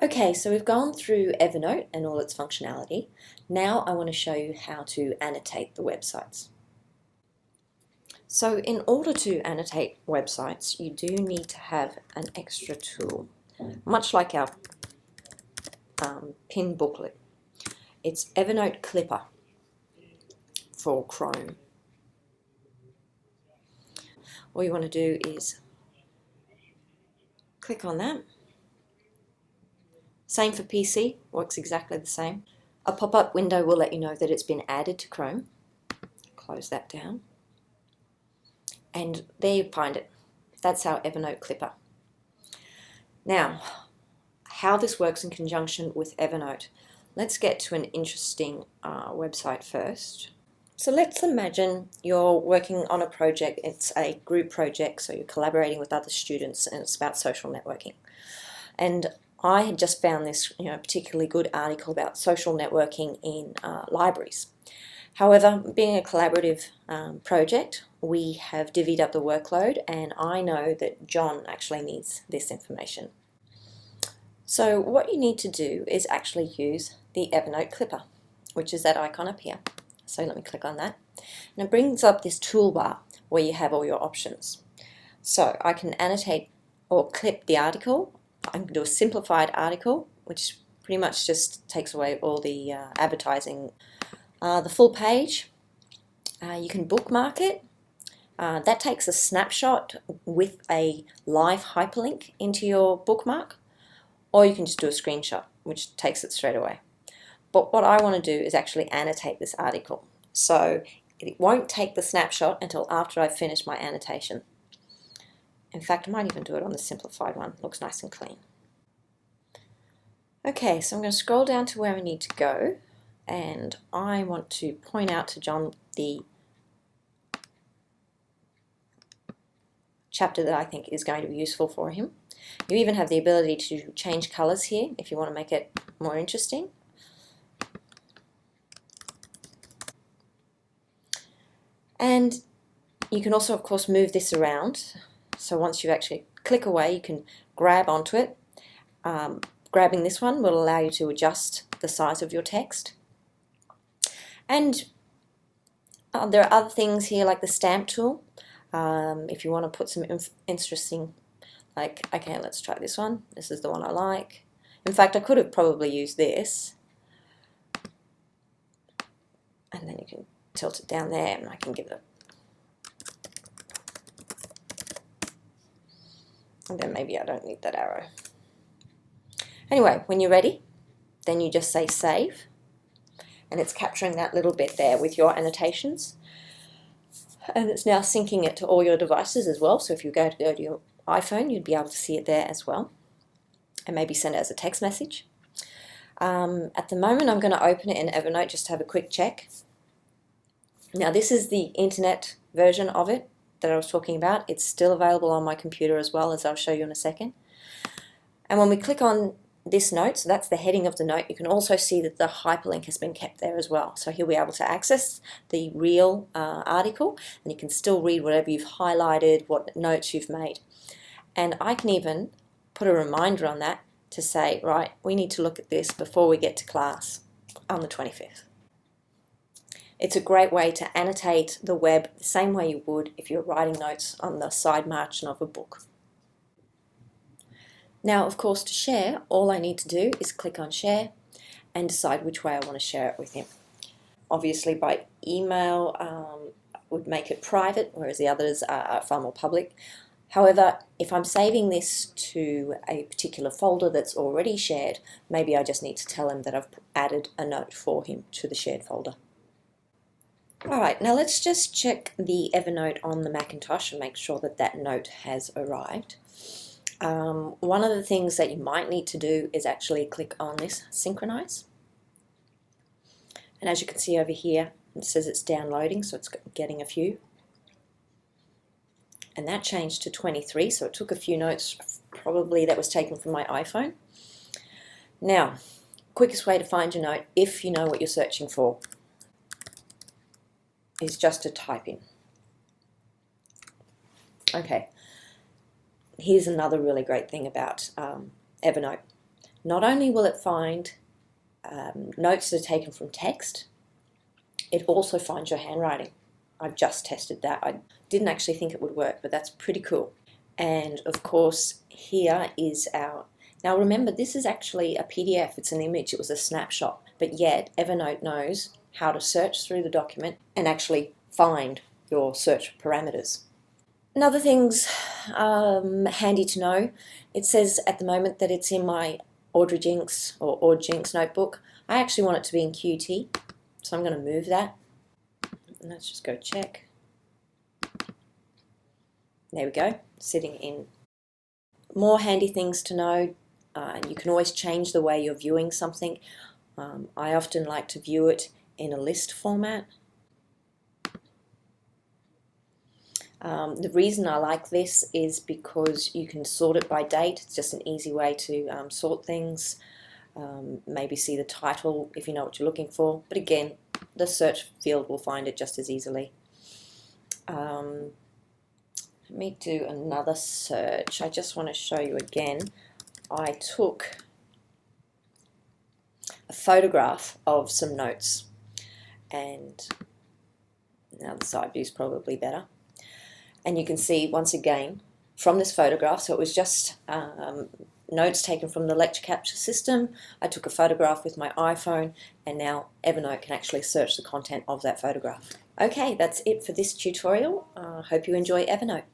Okay, so we've gone through Evernote and all its functionality. Now I want to show you how to annotate the websites. So in order to annotate websites, you do need to have an extra tool, much like our pin booklet. It's Evernote Clipper for Chrome. All you want to do is click on that. Same for PC, works exactly the same. A pop-up window will let you know that it's been added to Chrome. Close that down. And there you find it. That's our Evernote Clipper. Now, how this works in conjunction with Evernote. Let's get to an interesting website first. So let's imagine you're working on a project. It's a group project, so you're collaborating with other students and it's about social networking. And I had just found this particularly good article about social networking in libraries. However, being a collaborative project, we have divvied up the workload, and I know that John actually needs this information. So what you need to do is actually use the Evernote Clipper, which is that icon up here. So let me click on that. And it brings up this toolbar where you have all your options. So I can annotate or clip the article. I can do a simplified article, which pretty much just takes away all the advertising. The full page, you can bookmark it. That takes a snapshot with a live hyperlink into your bookmark, or you can just do a screenshot, which takes it straight away. But what I want to do is actually annotate this article. So it won't take the snapshot until after I've finished my annotation. In fact, I might even do it on the simplified one. It looks nice and clean. Okay, so I'm going to scroll down to where I need to go, and I want to point out to John the chapter that I think is going to be useful for him. You even have the ability to change colors here if you want to make it more interesting. And you can also, of course, move this around. So once you actually click away, you can grab onto it. Grabbing this one will allow you to adjust the size of your text. And there are other things here like the stamp tool. If you want to put some interesting, like, okay, let's try this one. This is the one I like. In fact, I could have probably used this. And then you can tilt it down there and I can give it a... And then maybe I don't need that arrow. Anyway, when you're ready, then you just say save. And it's capturing that little bit there with your annotations. And it's now syncing it to all your devices as well. So if you go to your iPhone, you'd be able to see it there as well. And maybe send it as a text message. At the moment, I'm going to open it in Evernote just to have a quick check. Now, this is the internet version of it that I was talking about. It's still available on my computer as well, as I'll show you in a second. And when we click on this note, so that's the heading of the note, you can also see that the hyperlink has been kept there as well. So he'll be able to access the real article, and you can still read whatever you've highlighted, what notes you've made. And I can even put a reminder on that to say, right, we need to look at this before we get to class on the 25th. It's a great way to annotate the web the same way you would if you're writing notes on the side margin of a book. Now, of course, to share, all I need to do is click on share and decide which way I want to share it with him. Obviously, by email would make it private, whereas the others are far more public. However, if I'm saving this to a particular folder that's already shared, maybe I just need to tell him that I've added a note for him to the shared folder. Alright, now let's just check the Evernote on the Macintosh and make sure that that note has arrived. One of the things that you might need to do is actually click on this synchronize. And as you can see over here, it says it's downloading, so it's getting a few. And that changed to 23, so it took a few notes, probably that was taken from my iPhone. Now, quickest way to find your note, if you know what you're searching for, is just to type in. Okay, here's another really great thing about Evernote. Not only will it find notes that are taken from text, it also finds your handwriting. I've just tested that. I didn't actually think it would work, but that's pretty cool. And of course, here is our... Now remember, this is actually a PDF. It's an image. It was a snapshot. But yet, Evernote knows how to search through the document and actually find your search parameters. Another thing's handy to know. It says at the moment that it's in my Audrey Jinks or Aud Jinks notebook. I actually want it to be in QT, so I'm going to move that. And let's just go check. There we go, sitting in. More handy things to know. You can always change the way you're viewing something. I often like to view it in a list format. The reason I like this is because you can sort it by date. It's just an easy way to sort things. Maybe see the title if you know what you're looking for. But again, the search field will find it just as easily. Let me do another search. I just want to show you again. I took a photograph of some notes, and now the side view is probably better. And you can see once again from this photograph, so it was just notes taken from the lecture capture system. I took a photograph with my iPhone, and now Evernote can actually search the content of that photograph. Okay, that's it for this tutorial. Hope you enjoy Evernote.